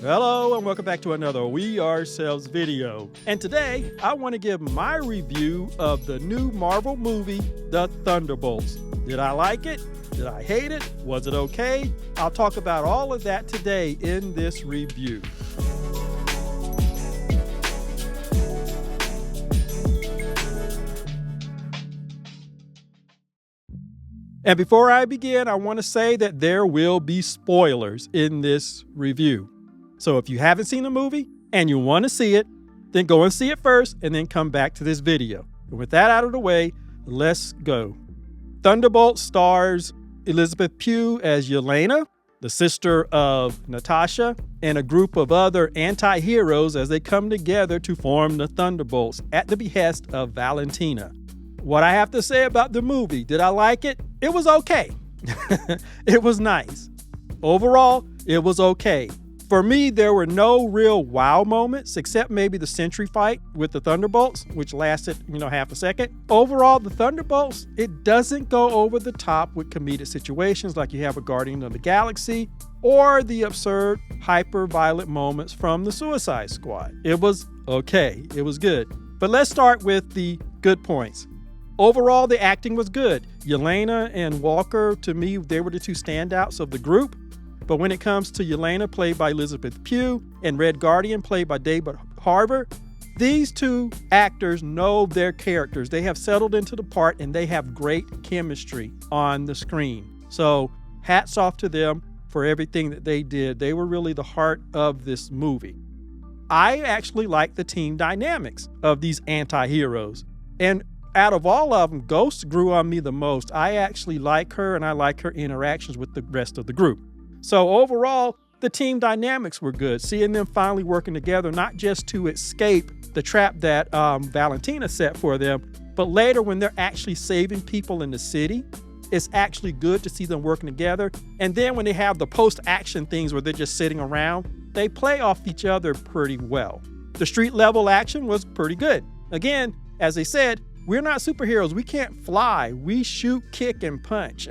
Hello and welcome back to another We Ourselves video. And today I want to give my review of the new Marvel movie, The Thunderbolts. Did I like it? Did I hate it? Was it okay? I'll talk about all of that today in this review. And before I begin, I want to say that there will be spoilers in this review. So if you haven't seen the movie and you want to see it, then go and see it first and then come back to this video. And with that out of the way, let's go. Thunderbolts stars Elizabeth Pugh as Yelena, the sister of Natasha, and a group of other anti-heroes as they come together to form the Thunderbolts at the behest of Valentina. What I have to say about the movie, did I like it? It was okay. It was nice. Overall, it was okay. For me, there were no real wow moments, except maybe the Sentry fight with the Thunderbolts, which lasted, half a second. Overall, the Thunderbolts, it doesn't go over the top with comedic situations like you have with Guardians of the Galaxy or the absurd, hyper-violent moments from the Suicide Squad. It was okay. It was good. But let's start with the good points. Overall, the acting was good. Yelena and Walker, to me, they were the two standouts of the group. But when it comes to Yelena, played by Elizabeth Pugh, and Red Guardian, played by David Harbour, these two actors know their characters. They have settled into the part and they have great chemistry on the screen. So hats off to them for everything that they did. They were really the heart of this movie. I actually like the team dynamics of these anti-heroes. And out of all of them, Ghost grew on me the most. I actually like her and I like her interactions with the rest of the group. So overall, the team dynamics were good. Seeing them finally working together, not just to escape the trap that Valentina set for them, but later when they're actually saving people in the city, it's actually good to see them working together. And then when they have the post-action things where they're just sitting around, they play off each other pretty well. The street level action was pretty good. Again, as they said, we're not superheroes. We can't fly. We shoot, kick, and punch,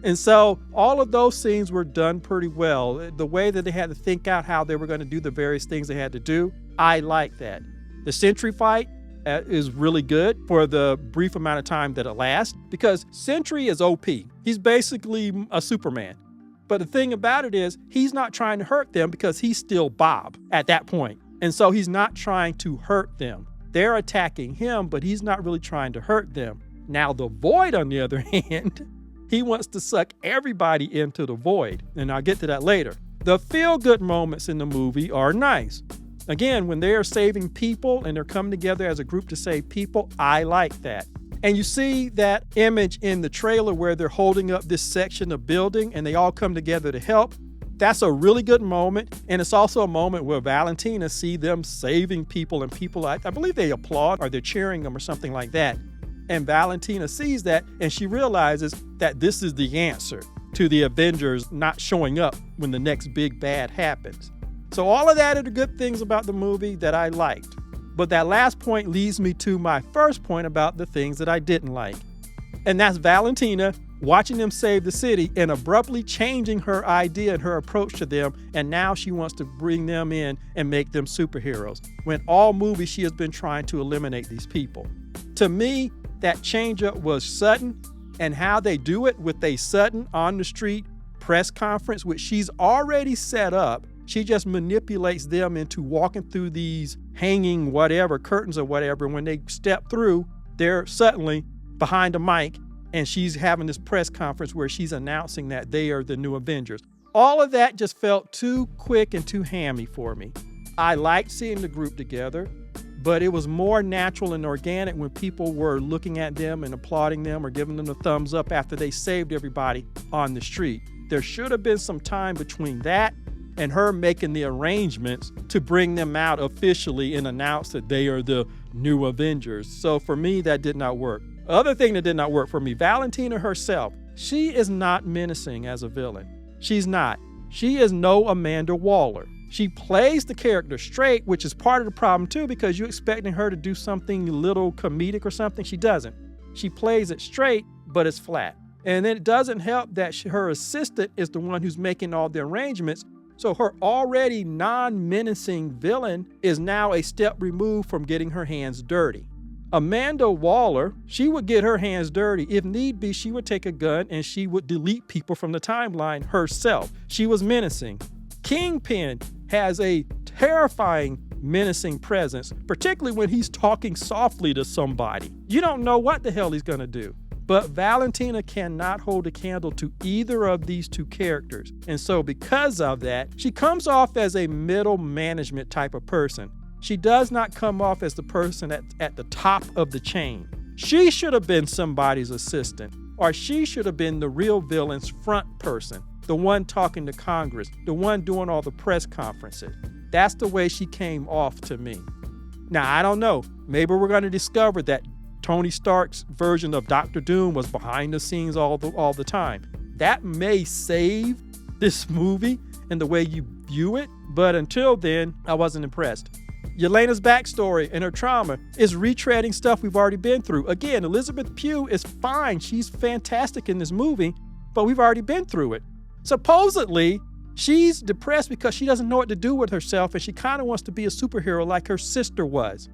And so all of those scenes were done pretty well. The way that they had to think out how they were going to do the various things they had to do, I like that. The Sentry fight is really good for the brief amount of time that it lasts because Sentry is OP. He's basically a Superman. But the thing about it is he's not trying to hurt them because he's still Bob at that point. And so he's not trying to hurt them. They're attacking him, but he's not really trying to hurt them. Now the Void, on the other hand, he wants to suck everybody into the Void, and I'll get to that later. The feel-good moments in the movie are nice. Again, when they are saving people and they're coming together as a group to save people, I like that. And you see that image in the trailer where they're holding up this section of building and they all come together to help. That's a really good moment, and it's also a moment where Valentina sees them saving people, and people, I believe they applaud or they're cheering them or something like that. And Valentina sees that and she realizes that this is the answer to the Avengers not showing up when the next big bad happens. So all of that are the good things about the movie that I liked. But that last point leads me to my first point about the things that I didn't like. And that's Valentina watching them save the city and abruptly changing her idea and her approach to them. And now she wants to bring them in and make them superheroes. When all movies she has been trying to eliminate these people. To me, that change-up was sudden, and how they do it with a sudden on-the-street press conference, which she's already set up. She just manipulates them into walking through these hanging whatever, curtains or whatever. And when they step through, they're suddenly behind a mic, and she's having this press conference where she's announcing that they are the new Avengers. All of that just felt too quick and too hammy for me. I liked seeing the group together, but it was more natural and organic when people were looking at them and applauding them or giving them the thumbs up after they saved everybody on the street. There should have been some time between that and her making the arrangements to bring them out officially and announce that they are the new Avengers. So for me, that did not work. Other thing that did not work for me, Valentina herself, she is not menacing as a villain. She's not. She is no Amanda Waller. She plays the character straight, which is part of the problem too, because you're expecting her to do something a little comedic or something. She doesn't. She plays it straight, but it's flat. And it doesn't help that her assistant is the one who's making all the arrangements, So her already non-menacing villain is now a step removed from getting her hands dirty. Amanda Waller, she would get her hands dirty. If need be, she would take a gun and she would delete people from the timeline herself. She was menacing. Kingpin has a terrifying, menacing presence, particularly when he's talking softly to somebody. You don't know what the hell he's going to do. But Valentina cannot hold a candle to either of these two characters. And so because of that, she comes off as a middle management type of person. She does not come off as the person at the top of the chain. She should have been somebody's assistant, or she should have been the real villain's front person, the one talking to Congress, the one doing all the press conferences. That's the way she came off to me. Now, I don't know. Maybe we're going to discover that Tony Stark's version of Doctor Doom was behind the scenes all the time. That may save this movie and the way you view it, but until then, I wasn't impressed. Yelena's backstory and her trauma is retreading stuff we've already been through. Again, Elizabeth Pugh is fine. She's fantastic in this movie, but we've already been through it. Supposedly, she's depressed because she doesn't know what to do with herself and she kind of wants to be a superhero like her sister was.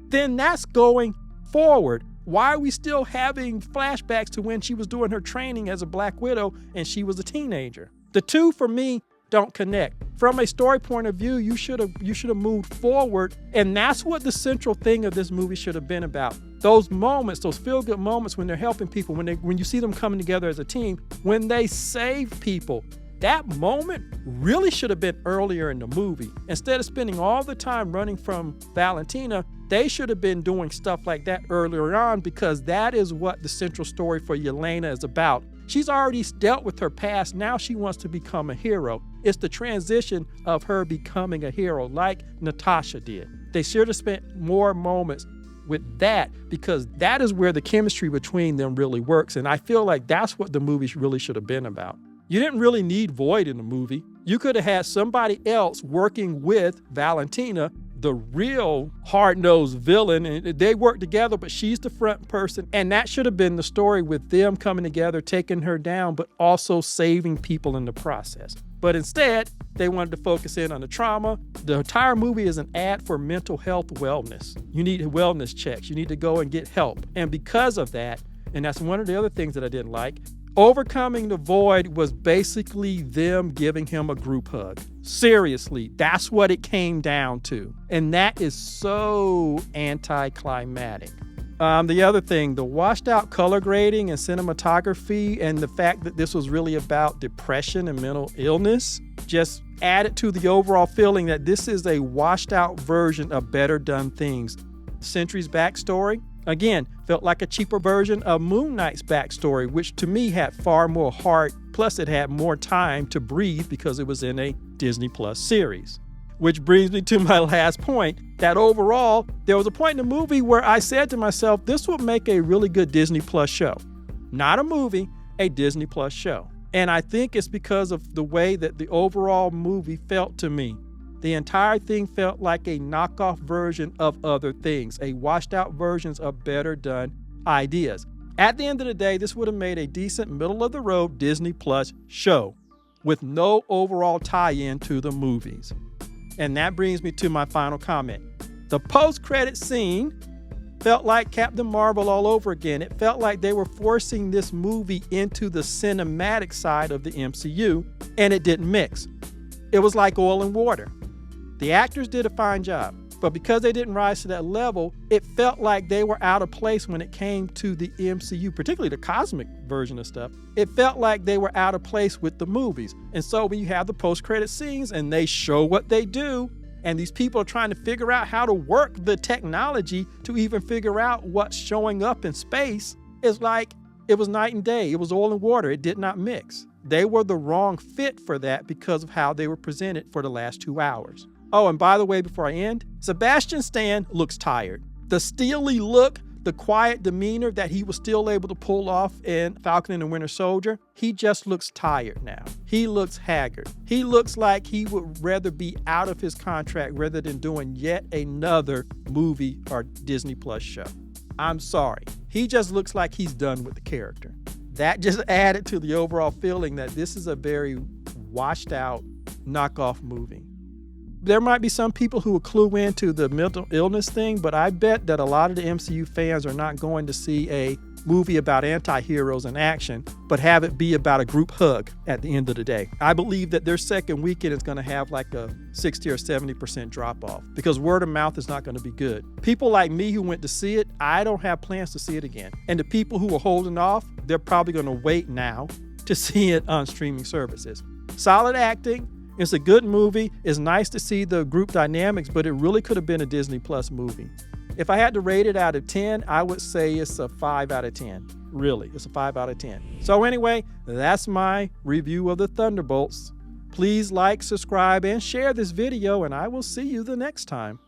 Then that's going forward. Why are we still having flashbacks to when she was doing her training as a Black Widow and she was a teenager? The two, for me, don't connect. From a story point of view, you should have moved forward, and that's what the central thing of this movie should have been about. Those moments, those feel-good moments when they're helping people, when you see them coming together as a team, when they save people. That moment really should have been earlier in the movie. Instead of spending all the time running from Valentina, they should have been doing stuff like that earlier on, because that is what the central story for Yelena is about. She's already dealt with her past. Now she wants to become a hero. It's the transition of her becoming a hero like Natasha did. They should have spent more moments with that, because that is where the chemistry between them really works. And I feel like that's what the movie really should have been about. You didn't really need Void in the movie. You could have had somebody else working with Valentina, the real hard-nosed villain, and they work together, but she's the front person. And that should have been the story, with them coming together, taking her down, but also saving people in the process. But instead, they wanted to focus in on the trauma. The entire movie is an ad for mental health wellness. You need wellness checks. You need to go and get help. And because of that, and that's one of the other things that I didn't like, overcoming the Void was basically them giving him a group hug. Seriously, that's what it came down to. And that is so anticlimactic. The other thing, the washed out color grading and cinematography, and the fact that this was really about depression and mental illness, just added to the overall feeling that this is a washed out version of Better Done Things. Sentry's backstory, again, felt like a cheaper version of Moon Knight's backstory, which to me had far more heart, plus it had more time to breathe because it was in a Disney Plus series. Which brings me to my last point, that overall, there was a point in the movie where I said to myself, this would make a really good Disney Plus show. Not a movie, a Disney Plus show. And I think it's because of the way that the overall movie felt to me. The entire thing felt like a knockoff version of other things, a washed out versions of better done ideas. At the end of the day, this would have made a decent middle of the road Disney Plus show with no overall tie-in to the movies. And that brings me to my final comment. The post-credit scene felt like Captain Marvel all over again. It felt like they were forcing this movie into the cinematic side of the MCU, and it didn't mix. It was like oil and water. The actors did a fine job, but because they didn't rise to that level, it felt like they were out of place when it came to the MCU, particularly the cosmic version of stuff. It felt like they were out of place with the movies. And so when you have the post-credit scenes and they show what they do, and these people are trying to figure out how to work the technology to even figure out what's showing up in space, it's like it was night and day. It was oil and water. It did not mix. They were the wrong fit for that because of how they were presented for the last 2 hours. Oh, and by the way, before I end, Sebastian Stan looks tired. The steely look, the quiet demeanor that he was still able to pull off in Falcon and the Winter Soldier, he just looks tired now. He looks haggard. He looks like he would rather be out of his contract rather than doing yet another movie or Disney Plus show. I'm sorry. He just looks like he's done with the character. That just added to the overall feeling that this is a very washed out, knockoff movie. There might be some people who will clue into the mental illness thing, but I bet that a lot of the MCU fans are not going to see a movie about anti-heroes in action, but have it be about a group hug at the end of the day. I believe that their second weekend is going to have like a 60 or 70% drop off because word of mouth is not going to be good. People like me who went to see it, I don't have plans to see it again. And the people who are holding off, they're probably going to wait now to see it on streaming services. Solid acting. It's a good movie. It's nice to see the group dynamics, but it really could have been a Disney Plus movie. If I had to rate it out of 10, I would say it's a 5 out of 10. Really, it's a 5 out of 10. So anyway, that's my review of the Thunderbolts. Please like, subscribe, and share this video, and I will see you the next time.